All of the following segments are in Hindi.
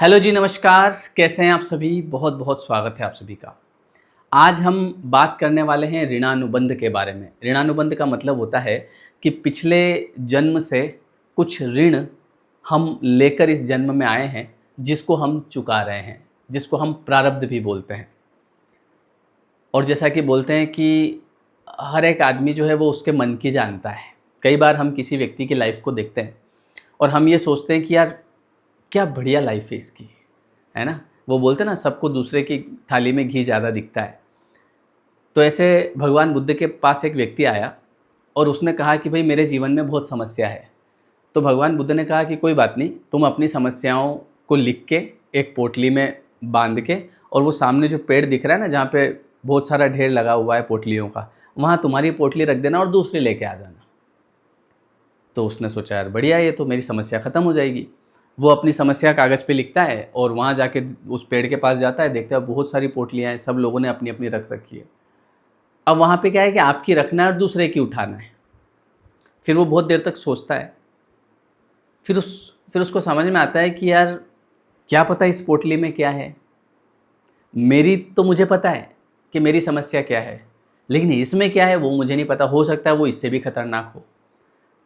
हेलो जी, नमस्कार। कैसे हैं आप सभी? बहुत बहुत स्वागत है आप सभी का। आज हम बात करने वाले हैं ऋणानुबंध के बारे में। ऋणानुबंध का मतलब होता है कि पिछले जन्म से कुछ ऋण हम लेकर इस जन्म में आए हैं, जिसको हम चुका रहे हैं, जिसको हम प्रारब्ध भी बोलते हैं। और जैसा कि बोलते हैं कि हर एक आदमी जो है वो उसके मन की जानता है। कई बार हम किसी व्यक्ति की लाइफ को देखते हैं और हम ये सोचते हैं कि यार क्या बढ़िया लाइफ है इसकी, है ना? वो बोलते हैं ना, सबको दूसरे की थाली में घी ज़्यादा दिखता है। तो ऐसे भगवान बुद्ध के पास एक व्यक्ति आया और उसने कहा कि भाई मेरे जीवन में बहुत समस्या है। तो भगवान बुद्ध ने कहा कि कोई बात नहीं, तुम अपनी समस्याओं को लिख के एक पोटली में बांध के, और वो सामने जो पेड़ दिख रहा है ना, जहाँ पे बहुत सारा ढेर लगा हुआ है पोटलियों का, वहाँ तुम्हारी पोटली रख देना और दूसरी लेके आ जाना। तो उसने सोचा यार बढ़िया, ये तो मेरी समस्या ख़त्म हो जाएगी। वो अपनी समस्या कागज़ पे लिखता है और वहाँ जाके उस पेड़ के पास जाता है, देखता है बहुत सारी पोटलियाँ हैं, सब लोगों ने अपनी अपनी रख रखी है। अब वहाँ पे क्या है कि आपकी रखना है और दूसरे की उठाना है। फिर वो बहुत देर तक सोचता है। फिर उसको समझ में आता है कि यार क्या पता इस पोटली में क्या है। मेरी तो मुझे पता है कि मेरी समस्या क्या है, लेकिन इसमें क्या है वो मुझे नहीं पता। हो सकता है वो इससे भी खतरनाक हो।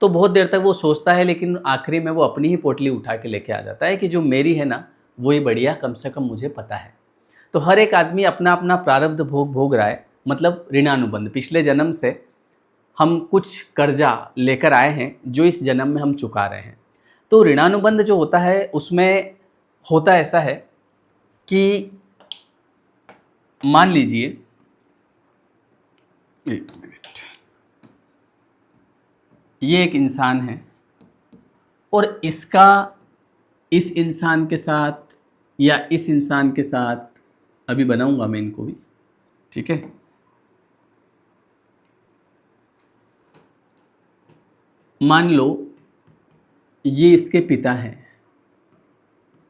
तो बहुत देर तक वो सोचता है, लेकिन आखिरी में वो अपनी ही पोटली उठा के लेके आ जाता है कि जो मेरी है ना, वही बढ़िया, कम से कम मुझे पता है। तो हर एक आदमी अपना अपना प्रारब्ध भोग भोग रहा है, मतलब ऋणानुबंध। पिछले जन्म से हम कुछ कर्जा लेकर आए हैं जो इस जन्म में हम चुका रहे हैं। तो ऋणानुबंध जो होता है उसमें होता ऐसा है कि मान लीजिए, एक मिनट, ये एक इंसान है और इसका इस इंसान के साथ या इस इंसान के साथ, अभी बनाऊंगा मैं इनको भी, ठीक है। मान लो ये इसके पिता हैं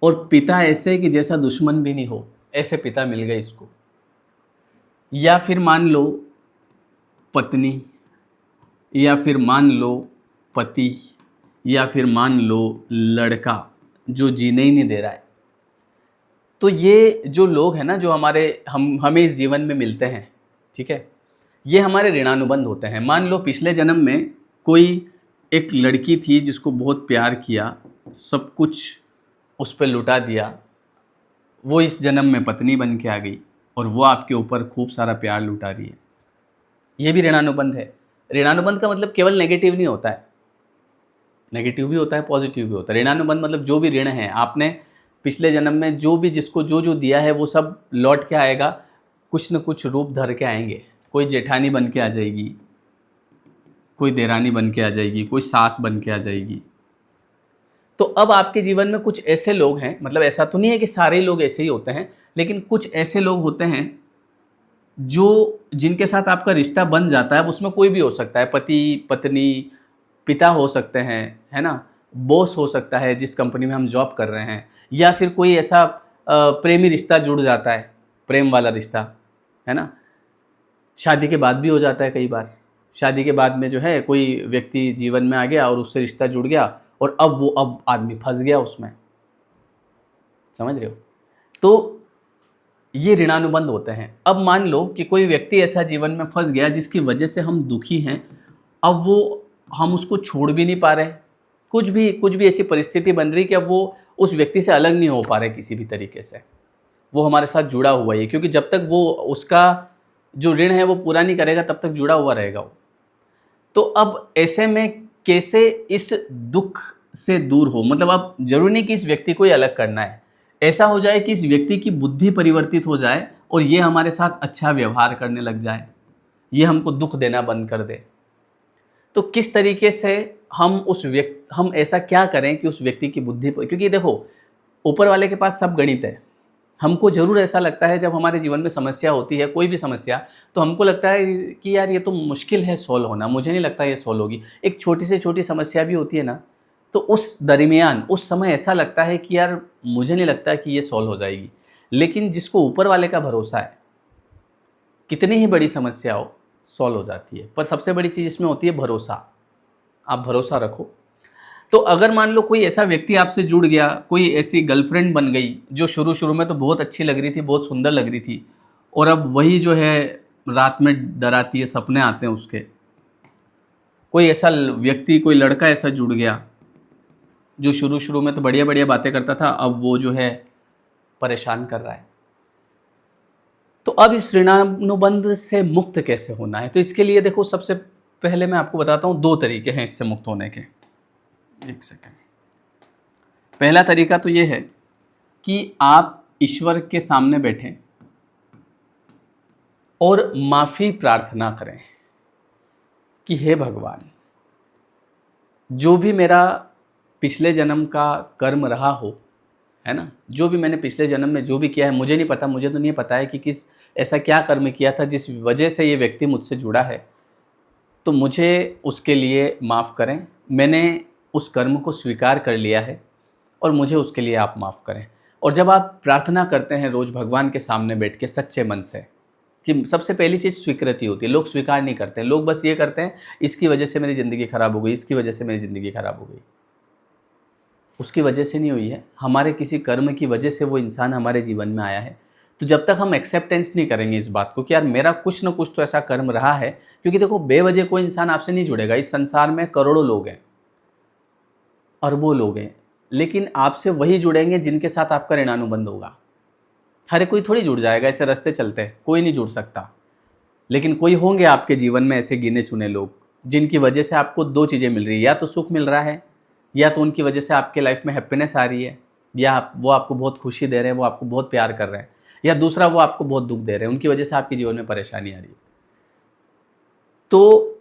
और पिता ऐसे कि जैसा दुश्मन भी नहीं हो, ऐसे पिता मिल गए इसको। या फिर मान लो पत्नी, या फिर मान लो पति, या फिर मान लो लड़का जो जीने ही नहीं दे रहा है। तो ये जो लोग हैं ना, जो हमें इस जीवन में मिलते हैं, ठीक है, ये हमारे ऋणानुबंध होते हैं। मान लो पिछले जन्म में कोई एक लड़की थी जिसको बहुत प्यार किया, सब कुछ उस पर लुटा दिया, वो इस जन्म में पत्नी बन के आ गई और वो आपके ऊपर खूब सारा प्यार लुटा रही है। ये भी ऋणानुबंध है। ऋणानुबंध का मतलब केवल नेगेटिव नहीं होता है, नेगेटिव भी होता है, पॉजिटिव भी होता है। ऋणानुबंध मतलब जो भी ऋण है आपने पिछले जन्म में, जो भी जिसको जो जो दिया है, वो सब लौट के आएगा, कुछ न कुछ रूप धर के आएंगे। कोई जेठानी बन के आ जाएगी, कोई देरानी बन के आ जाएगी, कोई सास बन के आ जाएगी। तो अब आपके जीवन में कुछ ऐसे लोग हैं, मतलब ऐसा तो नहीं है कि सारे लोग ऐसे ही होते हैं, लेकिन कुछ ऐसे लोग होते हैं जो जिनके साथ आपका रिश्ता बन जाता है। अब उसमें कोई भी हो सकता है, पति पत्नी, पिता हो सकते हैं, है ना, बॉस हो सकता है जिस कंपनी में हम जॉब कर रहे हैं, या फिर कोई ऐसा प्रेमी रिश्ता जुड़ जाता है, प्रेम वाला रिश्ता, है ना। शादी के बाद भी हो जाता है कई बार। शादी के बाद में जो है कोई व्यक्ति जीवन में आ गया और उससे रिश्ता जुड़ गया और अब आदमी फंस गया उसमें, समझ रहे हो। तो ये ऋणानुबंध होते हैं। अब मान लो कि कोई व्यक्ति ऐसा जीवन में फंस गया जिसकी वजह से हम दुखी हैं। अब वो हम उसको छोड़ भी नहीं पा रहे, कुछ भी ऐसी परिस्थिति बन रही कि अब वो उस व्यक्ति से अलग नहीं हो पा रहे किसी भी तरीके से। वो हमारे साथ जुड़ा हुआ है, क्योंकि जब तक वो उसका जो ऋण है वो पूरा नहीं करेगा तब तक जुड़ा हुआ रहेगा वो। तो अब ऐसे में कैसे इस दुख से दूर हो, मतलब अब जरूरी नहीं कि इस व्यक्ति को ही अलग करना है। ऐसा हो जाए कि इस व्यक्ति की बुद्धि परिवर्तित हो जाए और ये हमारे साथ अच्छा व्यवहार करने लग जाए, ये हमको दुख देना बंद कर दे। तो किस तरीके से हम ऐसा क्या करें कि उस व्यक्ति की बुद्धि, क्योंकि देखो ऊपर वाले के पास सब गणित है। हमको ज़रूर ऐसा लगता है जब हमारे जीवन में समस्या होती है, कोई भी समस्या, तो हमको लगता है कि यार ये तो मुश्किल है सॉल्व होना, मुझे नहीं लगता ये सॉल्व होगी। एक छोटी से छोटी समस्या भी होती है ना, तो उस दरमियान उस समय ऐसा लगता है कि यार मुझे नहीं लगता कि ये सॉल्व हो जाएगी। लेकिन जिसको ऊपर वाले का भरोसा है, कितनी ही बड़ी समस्या हो सॉल्व हो जाती है। पर सबसे बड़ी चीज़ इसमें होती है भरोसा। आप भरोसा रखो। तो अगर मान लो कोई ऐसा व्यक्ति आपसे जुड़ गया, कोई ऐसी गर्लफ्रेंड बन गई जो शुरू शुरू में तो बहुत अच्छी लग रही थी, बहुत सुंदर लग रही थी, और अब वही जो है रात में डराती है, सपने आते हैं उसके। कोई ऐसा व्यक्ति, कोई लड़का ऐसा जुड़ गया जो शुरू शुरू में तो बढ़िया बढ़िया बातें करता था, अब वो जो है परेशान कर रहा है। तो अब इस ऋणानुबंध से मुक्त कैसे होना है? तो इसके लिए देखो, सबसे पहले मैं आपको बताता हूँ 2 तरीके हैं इससे मुक्त होने के। एक सेकंड। पहला तरीका तो ये है कि आप ईश्वर के सामने बैठें और माफ़ी प्रार्थना करें कि हे भगवान, जो भी मेरा पिछले जन्म का कर्म रहा हो, है ना, जो भी मैंने पिछले जन्म में जो भी किया है, मुझे नहीं पता, मुझे तो नहीं पता है कि किस ऐसा क्या कर्म किया था जिस वजह से ये व्यक्ति मुझसे जुड़ा है, तो मुझे उसके लिए माफ़ करें। मैंने उस कर्म को स्वीकार कर लिया है और मुझे उसके लिए आप माफ़ करें। और जब आप प्रार्थना करते हैं रोज़ भगवान के सामने बैठ के सच्चे मन से, कि सबसे पहली चीज़ स्वीकृति होती है। लोग स्वीकार नहीं करते हैं, लोग बस ये करते हैं इसकी वजह से मेरी ज़िंदगी ख़राब हो गई, इसकी वजह से मेरी ज़िंदगी ख़राब हो गई। उसकी वजह से नहीं हुई है, हमारे किसी कर्म की वजह से वो इंसान हमारे जीवन में आया है। तो जब तक हम एक्सेप्टेंस नहीं करेंगे इस बात को कि यार मेरा कुछ ना कुछ तो ऐसा कर्म रहा है, क्योंकि देखो बेवजह कोई इंसान आपसे नहीं जुड़ेगा। इस संसार में करोड़ों लोग हैं, अरबों लोग हैं, लेकिन आपसे वही जुड़ेंगे जिनके साथ आपका ऋणानुबंध होगा। हर कोई थोड़ी जुड़ जाएगा, ऐसे रास्ते चलते कोई नहीं जुड़ सकता, लेकिन कोई होंगे आपके जीवन में ऐसे गिने चुने लोग जिनकी वजह से आपको 2 चीज़ें मिल रही है, या तो सुख मिल रहा है, या तो उनकी वजह से आपके लाइफ में हैप्पीनेस आ रही है, या वो आपको बहुत खुशी दे रहे हैं, वो आपको बहुत प्यार कर रहे हैं, या दूसरा वो आपको बहुत दुख दे रहे हैं, उनकी वजह से आपके जीवन में परेशानी आ रही है। तो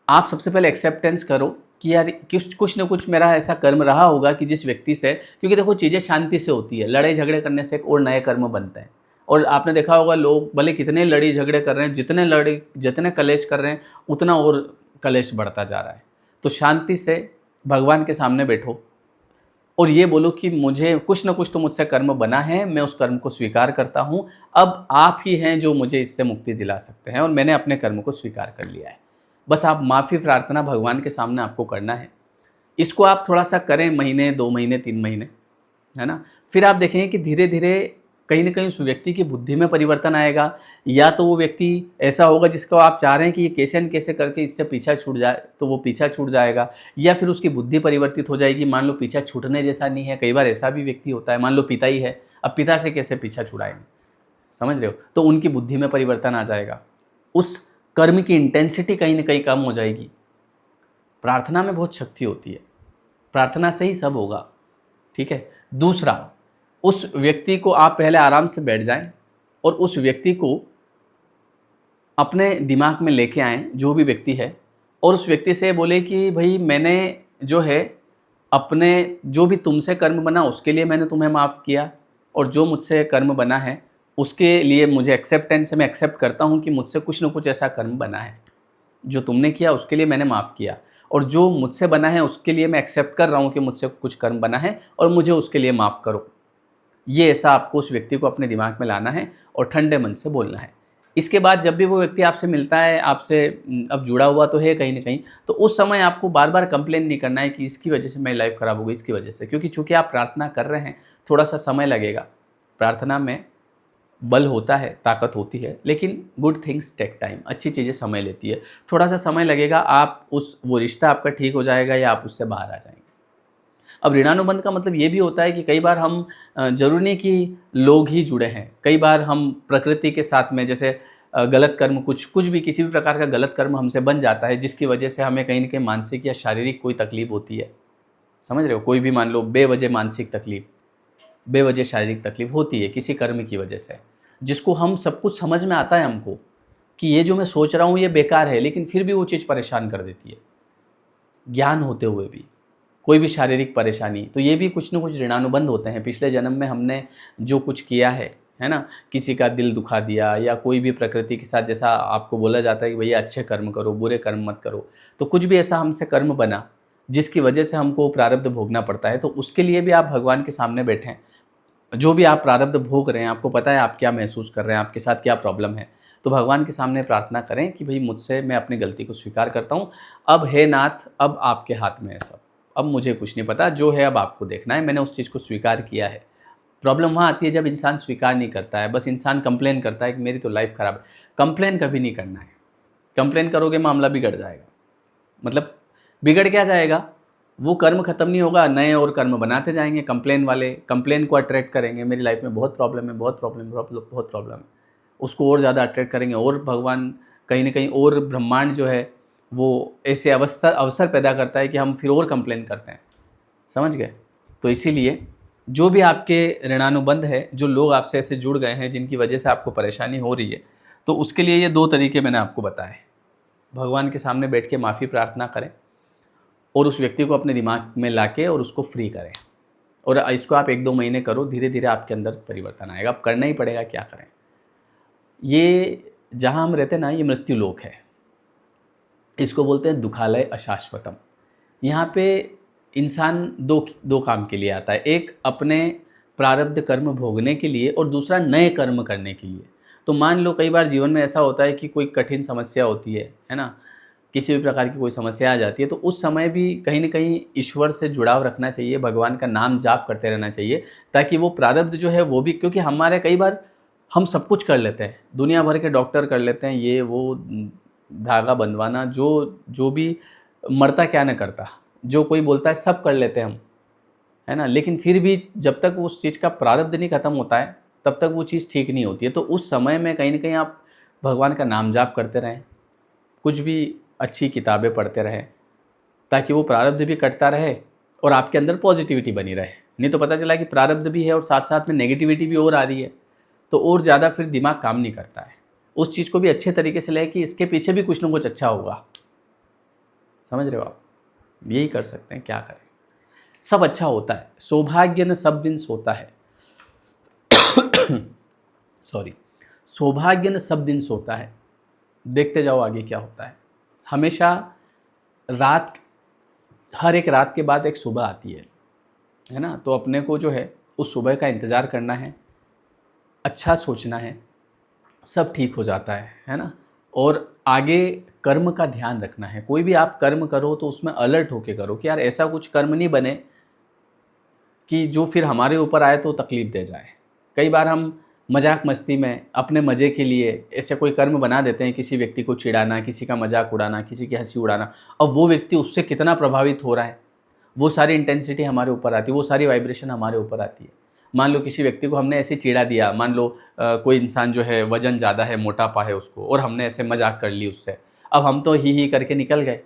आप सबसे पहले एक्सेप्टेंस करो कि यार कुछ ना कुछ मेरा ऐसा कर्म रहा होगा कि जिस व्यक्ति से, क्योंकि देखो चीज़ें शांति से होती है, लड़ाई झगड़े करने से एक और नए कर्म बनते हैं। और आपने देखा होगा लोग भले कितने लड़ाई झगड़े कर रहे हैं, जितने कलेश कर रहे हैं, उतना और कलेश बढ़ता जा रहा है। तो शांति से भगवान के सामने बैठो और ये बोलो कि मुझे कुछ ना कुछ तो मुझसे कर्म बना है, मैं उस कर्म को स्वीकार करता हूँ, अब आप ही हैं जो मुझे इससे मुक्ति दिला सकते हैं और मैंने अपने कर्म को स्वीकार कर लिया है। बस आप माफ़ी प्रार्थना भगवान के सामने आपको करना है। इसको आप थोड़ा सा करें, महीने 2 महीने 3 महीने, है ना। फिर आप देखेंगे कि धीरे धीरे कहीं ना कहीं उस व्यक्ति की बुद्धि में परिवर्तन आएगा, या तो वो व्यक्ति ऐसा होगा जिसको आप चाह रहे हैं कि ये कैसे न कैसे करके इससे पीछा छूट जाए, तो वो पीछा छूट जाएगा, या फिर उसकी बुद्धि परिवर्तित हो जाएगी। मान लो पीछा छूटने जैसा नहीं है, कई बार ऐसा भी व्यक्ति होता है, मान लो पिता ही है, अब पिता से कैसे पीछा छुड़ाएंगे, समझ रहे हो, तो उनकी बुद्धि में परिवर्तन आ जाएगा, उस कर्म की इंटेंसिटी कहीं ना कहीं कम हो जाएगी। प्रार्थना में बहुत शक्ति होती है, प्रार्थना से ही सब होगा, ठीक है। दूसरा, उस व्यक्ति को आप पहले आराम से बैठ जाएं और उस व्यक्ति को अपने दिमाग में लेके आएं, जो भी व्यक्ति है, और उस व्यक्ति से बोले कि भाई मैंने जो है अपने जो भी तुमसे कर्म बना उसके लिए मैंने तुम्हें माफ़ किया, और जो मुझसे कर्म बना है उसके लिए मुझे एक्सेप्टेंस है, मैं एक्सेप्ट करता हूँ कि मुझसे कुछ ना कुछ ऐसा कर्म बना है, जो तुमने किया उसके लिए मैंने माफ़ किया, और जो मुझसे बना है उसके लिए मैं एक्सेप्ट कर रहा हूँ कि मुझसे कुछ कर्म बना है और मुझे उसके लिए माफ़ करो। ये ऐसा आपको उस व्यक्ति को अपने दिमाग में लाना है और ठंडे मन से बोलना है। इसके बाद जब भी वो व्यक्ति आपसे मिलता है, आपसे अब जुड़ा हुआ तो है कहीं ना कहीं, तो उस समय आपको बार बार कंप्लेन नहीं करना है कि इसकी वजह से मेरी लाइफ ख़राब हो गई, इसकी वजह से, क्योंकि चूंकि आप प्रार्थना कर रहे हैं, थोड़ा सा समय लगेगा। प्रार्थना में बल होता है, ताकत होती है, लेकिन गुड थिंग्स टेक टाइम, अच्छी चीज़ें समय लेती है, थोड़ा सा समय लगेगा, आप वो रिश्ता आपका ठीक हो जाएगा या आप उससे बाहर आ जाएंगे। अब ऋणानुबंध का मतलब ये भी होता है कि कई बार हम जरूरी नहीं कि लोग ही जुड़े हैं, कई बार हम प्रकृति के साथ में, जैसे गलत कर्म कुछ भी किसी भी प्रकार का गलत कर्म हमसे बन जाता है, जिसकी वजह से हमें कहीं ना कहीं मानसिक या शारीरिक कोई तकलीफ होती है, समझ रहे हो, कोई भी मान लो बेवजह मानसिक तकलीफ, बेवजह शारीरिक तकलीफ होती है किसी कर्म की वजह से, जिसको हम सब कुछ समझ में आता है हमको कि ये जो मैं सोच रहा हूँ ये बेकार है, लेकिन फिर भी वो चीज़ परेशान कर देती है, ज्ञान होते हुए भी। कोई भी शारीरिक परेशानी, तो ये भी कुछ ना कुछ ऋणानुबंध होते हैं, पिछले जन्म में हमने जो कुछ किया है ना, किसी का दिल दुखा दिया, या कोई भी प्रकृति के साथ, जैसा आपको बोला जाता है कि भैया अच्छे कर्म करो, बुरे कर्म मत करो, तो कुछ भी ऐसा हमसे कर्म बना जिसकी वजह से हमको प्रारब्ध भोगना पड़ता है, तो उसके लिए भी आप भगवान के सामने बैठें। जो भी आप प्रारब्ध भोग रहे हैं, आपको पता है आप क्या महसूस कर रहे हैं, आपके साथ क्या प्रॉब्लम है, तो भगवान के सामने प्रार्थना करें कि भाई मुझसे, मैं अपनी गलती को स्वीकार करता हूँ, अब हे नाथ, अब आपके हाथ में है सब, अब मुझे कुछ नहीं पता, जो है अब आपको देखना है, मैंने उस चीज़ को स्वीकार किया है। प्रॉब्लम वहाँ आती है जब इंसान स्वीकार नहीं करता है, बस इंसान कंप्लेन करता है कि मेरी तो लाइफ ख़राब है। कंप्लेन कभी नहीं करना है, कंप्लेन करोगे मामला बिगड़ जाएगा। मतलब बिगड़ क्या जाएगा, वो कर्म खत्म नहीं होगा, नए और कर्म बनाते जाएंगे। कंप्लेन वाले कंप्लेन को अट्रैक्ट करेंगे, मेरी लाइफ में बहुत प्रॉब्लम है, बहुत प्रॉब्लम है, बहुत प्रॉब्लम है, उसको और ज़्यादा अट्रैक्ट करेंगे, और भगवान कहीं ना कहीं और ब्रह्मांड जो है वो ऐसे अवसर पैदा करता है कि हम फिर और कंप्लेन करते हैं। समझ गए? तो इसीलिए जो भी आपके ऋणानुबंध है, जो लोग आपसे ऐसे जुड़ गए हैं जिनकी वजह से आपको परेशानी हो रही है, तो उसके लिए ये 2 तरीके मैंने आपको बताए। भगवान के सामने बैठ के माफ़ी प्रार्थना करें और उस व्यक्ति को अपने दिमाग में लाके और उसको फ्री करें, और इसको आप 1-2 महीने करो, धीरे धीरे आपके अंदर परिवर्तन आएगा। अब करना ही पड़ेगा, क्या करें। ये जहाँ हम रहते हैं ना, ये मृत्यु लोक है, इसको बोलते हैं दुखालय अशाश्वतम। यहाँ पे इंसान दो काम के लिए आता है, एक अपने प्रारब्ध कर्म भोगने के लिए और दूसरा नए कर्म करने के लिए। तो मान लो कई बार जीवन में ऐसा होता है कि कोई कठिन समस्या होती है ना, किसी भी प्रकार की कोई समस्या आ जाती है, तो उस समय भी कहीं ना कहीं ईश्वर से जुड़ाव रखना चाहिए, भगवान का नाम जाप करते रहना चाहिए, ताकि वो प्रारब्ध जो है वो भी, क्योंकि हमारे कई बार हम सब कुछ कर लेते हैं, दुनिया भर के डॉक्टर कर लेते हैं, ये वो धागा बंधवाना, जो भी मरता क्या न करता, जो कोई बोलता है सब कर लेते हैं हम, है ना। लेकिन फिर भी जब तक उस चीज़ का प्रारब्ध नहीं खत्म होता है तब तक वो चीज़ ठीक नहीं होती है। तो उस समय में कहीं ना कहीं आप भगवान का नाम जाप करते रहें, कुछ भी अच्छी किताबें पढ़ते रहें, ताकि वो प्रारब्ध भी कटता रहे और आपके अंदर पॉजिटिविटी बनी रहे। नहीं तो पता चला कि प्रारब्ध भी है और साथ साथ में नेगेटिविटी भी और आ रही है, तो और ज़्यादा फिर दिमाग काम नहीं करता है। उस चीज़ को भी अच्छे तरीके से ले कि इसके पीछे भी कुछ ना कुछ अच्छा होगा। समझ रहे हो आप? यही कर सकते हैं, क्या करें, सब अच्छा होता है। सौभाग्य न सब दिन सोता है सॉरी, सौभाग्य न सब दिन सोता है। देखते जाओ आगे क्या होता है। हमेशा रात, हर एक रात के बाद एक सुबह आती है ना। तो अपने को जो है उस सुबह का इंतज़ार करना है, अच्छा सोचना है, सब ठीक हो जाता है ना। और आगे कर्म का ध्यान रखना है। कोई भी आप कर्म करो तो उसमें अलर्ट होके करो कि यार ऐसा कुछ कर्म नहीं बने कि जो फिर हमारे ऊपर आए तो तकलीफ़ दे जाए। कई बार हम मजाक मस्ती में अपने मज़े के लिए ऐसे कोई कर्म बना देते हैं, किसी व्यक्ति को चिढ़ाना, किसी का मजाक उड़ाना, किसी की हंसी उड़ाना। अब वो व्यक्ति उससे कितना प्रभावित हो रहा है, वो सारी इंटेंसिटी हमारे ऊपर आती है, वो सारी वाइब्रेशन हमारे ऊपर आती है। मान लो किसी व्यक्ति को हमने ऐसे चिढ़ा दिया, मान लो कोई इंसान जो है वज़न ज़्यादा है, मोटापा है उसको, और हमने ऐसे मजाक कर ली उससे। अब हम तो ही करके निकल गए,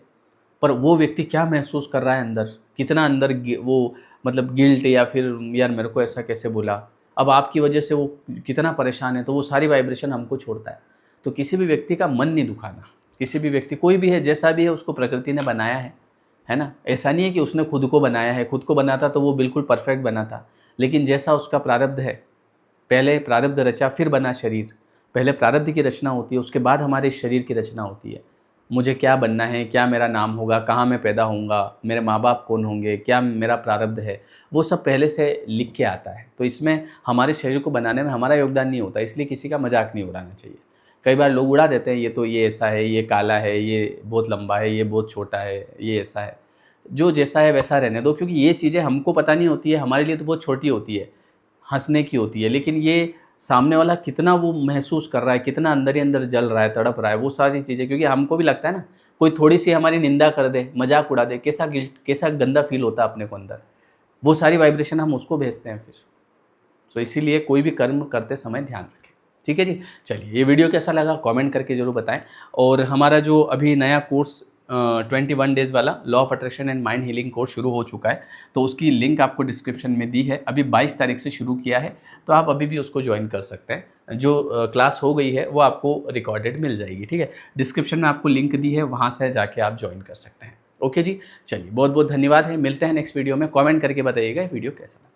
पर वो व्यक्ति क्या महसूस कर रहा है अंदर, कितना अंदर वो मतलब गिल्ट, या फिर यार मेरे को ऐसा कैसे बोला, अब आपकी वजह से वो कितना परेशान है। तो वो सारी वाइब्रेशन हमको छोड़ता है। तो किसी भी व्यक्ति का मन नहीं दुखाना। किसी भी व्यक्ति, कोई भी है, जैसा भी है, उसको प्रकृति ने बनाया है ना। ऐसा नहीं है कि उसने खुद को बनाया है, खुद को बनाता तो वो बिल्कुल परफेक्ट बना था। लेकिन जैसा उसका प्रारब्ध है, पहले प्रारब्ध रचा फिर बना शरीर। पहले प्रारब्ध की रचना होती है, उसके बाद हमारे शरीर की रचना होती है। मुझे क्या बनना है, क्या मेरा नाम होगा, कहाँ मैं पैदा होऊंगा, मेरे माँ बाप कौन होंगे, क्या मेरा प्रारब्ध है, वो सब पहले से लिख के आता है। तो इसमें हमारे शरीर को बनाने में हमारा योगदान नहीं होता, इसलिए किसी का मजाक नहीं उड़ाना चाहिए। कई बार लोग उड़ा देते हैं, ये तो ये ऐसा है, ये काला है, ये बहुत लंबा है, ये बहुत छोटा है, ये ऐसा है। जो जैसा है वैसा रहने दो, क्योंकि ये चीज़ें हमको पता नहीं होती है, हमारे लिए तो बहुत छोटी होती है, हंसने की होती है। लेकिन ये सामने वाला कितना वो महसूस कर रहा है, कितना अंदर ही अंदर जल रहा है, तड़प रहा है, वो सारी चीज़ें, क्योंकि हमको भी लगता है ना, कोई थोड़ी सी हमारी निंदा कर दे, मजाक उड़ा दे, कैसा गिल्ट, कैसा गंदा फील होता है अपने को अंदर। वो सारी वाइब्रेशन हम उसको भेजते हैं फिर। तो इसीलिए कोई भी कर्म करते समय ध्यान रखें। ठीक है जी। चलिए, ये वीडियो कैसा लगा कमेंट करके ज़रूर बताएं। और हमारा जो अभी नया कोर्स 21 डेज़ वाला law of attraction and mind healing course शुरू हो चुका है, तो उसकी लिंक आपको डिस्क्रिप्शन में दी है। अभी 22 तारीख से शुरू किया है, तो आप अभी भी उसको ज्वाइन कर सकते हैं। जो क्लास हो गई है वो आपको रिकॉर्डेड मिल जाएगी। ठीक है, डिस्क्रिप्शन में आपको लिंक दी है, वहाँ से जाके आप ज्वाइन कर सकते हैं। ओके जी। चलिए, बहुत बहुत धन्यवाद है। मिलते हैं नेक्स्ट वीडियो में। कमेंट करके बताइएगा वीडियो कैसा लगा।